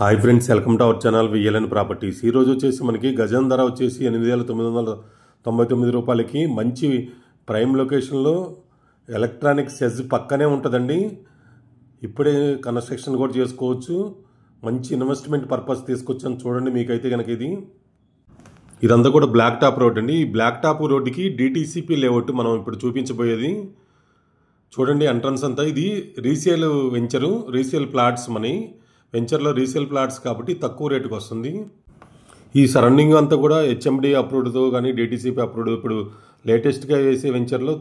Hi friends, welcome to our channel VLN properties. ఈరోజు వచ్చేసి మనకి గజం ధర వచ్చేసి 8,999 రూపాయలకి మంచి ప్రైమ్ లొకేషన్లో ఎలక్ట్రానిక్ సెజ్ పక్కనే ఉంటుందండి. ఇప్పుడే కన్స్ట్రక్షన్ కూడా చేసుకోవచ్చు. మంచి ఇన్వెస్ట్మెంట్ పర్పస్ తీసుకొచ్చాను చూడండి. మీకైతే కనుక ఇదంతా కూడా బ్లాక్ టాప్ రోడ్ అండి. ఈ బ్లాక్ టాప్ రోడ్డుకి డిటీసీపీ లేఅవుట్ మనం ఇప్పుడు చూపించబోయేది. చూడండి ఎంట్రన్స్ అంతా. ఇది resale venture, resale plots money వెంచర్లో రీసేల్ ప్లాట్స్ కాబట్టి తక్కువ రేటుకి వస్తుంది. ఈ సరౌండింగ్ అంతా కూడా హెచ్ఎండి అప్రూవ్డ్తో కానీ డిటీసీపీ అప్రూవ్డ్. ఇప్పుడు లేటెస్ట్గా వేసే వెంచర్లో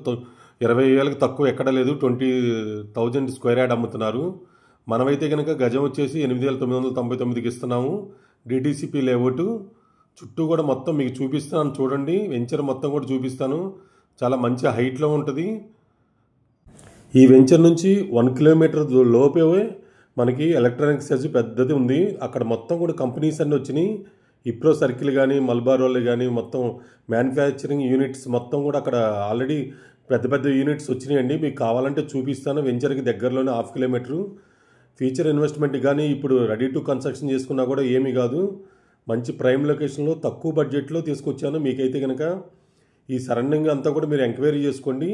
20,000కి తక్కువ ఎక్కడ లేదు. 20,000 స్క్వేర్ యార్డ్ అమ్ముతున్నారు. మనమైతే కనుక గజం వచ్చేసి 8,999కి ఇస్తున్నాము. డిటీసీపీ లేఅవుట్ చుట్టూ కూడా మొత్తం మీకు చూపిస్తాను చూడండి. వెంచర్ మొత్తం కూడా చూపిస్తాను. చాలా మంచి హైట్లో ఉంటుంది. ఈ వెంచర్ నుంచి 1 కిలోమీటర్ లోపే మనకి ఎలక్ట్రానిక్ సెజ్ పెద్దది ఉంది. అక్కడ మొత్తం కూడా కంపెనీస్ అన్నీ వచ్చినాయి. ఇప్రో సర్కిల్ కానీ, మల్బారోలు కానీ మొత్తం మ్యానుఫ్యాక్చరింగ్ యూనిట్స్ మొత్తం కూడా అక్కడ ఆల్రెడీ పెద్ద పెద్ద యూనిట్స్ వచ్చినాయండి. మీకు కావాలంటే చూపిస్తాను. వెంచర్కి దగ్గరలోనే 1/2 కిలోమీటరు. ఫ్యూచర్ ఇన్వెస్ట్మెంట్ కానీ ఇప్పుడు రెడీ టు కన్స్ట్రక్షన్ చేసుకున్నా కూడా ఏమీ కాదు. మంచి ప్రైమ్ లొకేషన్లో తక్కువ బడ్జెట్లో తీసుకొచ్చాను. మీకైతే కనుక ఈ సరౌండింగ్ అంతా కూడా మీరు ఎంక్వైరీ చేసుకోండి.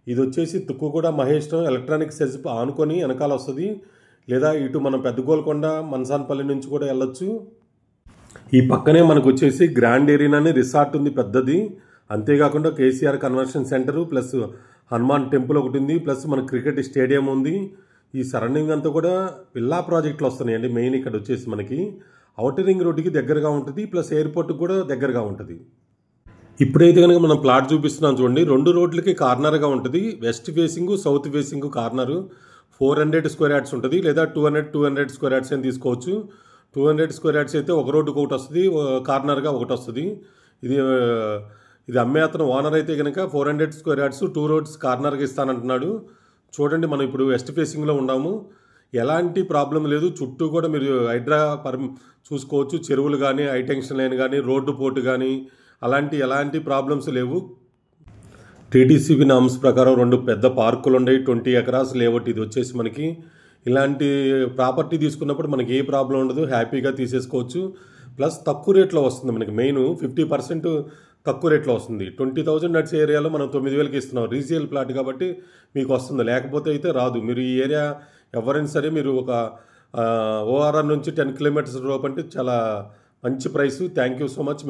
ఇది వచ్చేసి తుక్కుగూడ మహేశ్వరం ఎలక్ట్రానిక్ సెజ్ ఆనుకొని వెనకాల వస్తుంది. లేదా ఇటు మనం పెద్ద గోల్కొండ మనసానపల్లి నుంచి కూడా వెళ్ళొచ్చు. ఈ పక్కనే మనకు వచ్చేసి గ్రాండ్ ఏరియా అని రిసార్ట్ ఉంది పెద్దది. అంతేకాకుండా KCR convention centre plus Hanuman temple ఒకటి ఉంది. ప్లస్ మన క్రికెట్ స్టేడియం ఉంది. ఈ సరౌండింగ్ అంతా కూడా విల్లా ప్రాజెక్టులు వస్తున్నాయండి. మెయిన్ ఇక్కడ వచ్చేసి మనకి ఔటర్ రింగ్ రోడ్డుకి దగ్గరగా ఉంటుంది. ప్లస్ ఎయిర్పోర్ట్కి కూడా దగ్గరగా ఉంటుంది. ఇప్పుడైతే కనుక మనం ప్లాట్ చూపిస్తున్నాం చూడండి. 2 రోడ్లకి కార్నర్గా ఉంటుంది. West facing, south facing corner. 400 square yards ఉంటుంది. లేదా 200 స్క్వేర్ యార్డ్స్ అని తీసుకోవచ్చు. 200 స్క్వేర్ యార్డ్స్ అయితే ఒక రోడ్డుకి ఒకటి వస్తుంది, కార్నర్గా ఒకటి వస్తుంది. ఇది అమ్మే అతను ఓనర్ అయితే కనుక 400 స్క్వేర్ యార్డ్స్ 2 రోడ్స్ కార్నర్గా ఇస్తానంటున్నాడు. చూడండి, మనం ఇప్పుడు వెస్ట్ ఫేసింగ్లో ఉన్నాము. ఎలాంటి ప్రాబ్లం లేదు. చుట్టూ కూడా మీరు హైడ్రా చూసుకోవచ్చు. చెరువులు కానీ, హైటెన్షన్ లైన్ కానీ, రోడ్డు పోర్టు కానీ ఎలాంటి ప్రాబ్లమ్స్ లేవు. టీటీసీబీ నామ్స్ ప్రకారం 2 పెద్ద పార్కులు ఉన్నాయి. 20 ఎకరాస్ లేఅవుట్. ఇది వచ్చేసి మనకి ఇలాంటి ప్రాపర్టీ తీసుకున్నప్పుడు మనకి ఏ ప్రాబ్లం ఉండదు. హ్యాపీగా తీసేసుకోవచ్చు. ప్లస్ తక్కువ రేట్లో వస్తుంది. మనకి మెయిన్ 50% తక్కువ రేట్లో వస్తుంది. 20,000 నడిచే ఏరియాలో మనం 9,000కి ఇస్తున్నాం. రీసేల్ ప్లాట్ కాబట్టి మీకు వస్తుంది. లేకపోతే అయితే రాదు. మీరు ఈ ఏరియా ఎవరైనా సరే మీరు ఒక ఓఆర్ఆర్ నుంచి 10 కిలోమీటర్స్ లోపు అంటే చాలా మంచి price. Thank you so much.